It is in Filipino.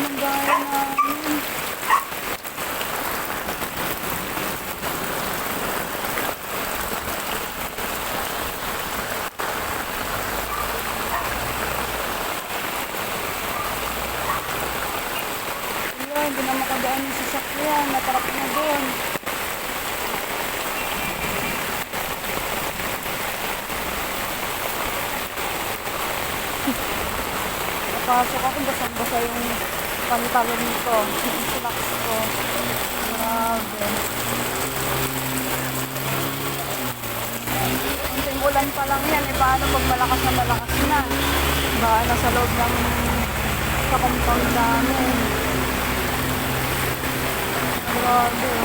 ng bahay namin. Wala, hindi na makadaan yung sasakyan. Natarap na doon. Napasok ako, basang-basa yung pantalon nito. Yung slacks ko. Grabe. Kunting ulan pa lang yan. E paano pag malakas na malakas na? Baka nasa loob ng sa compound namin. Grabe.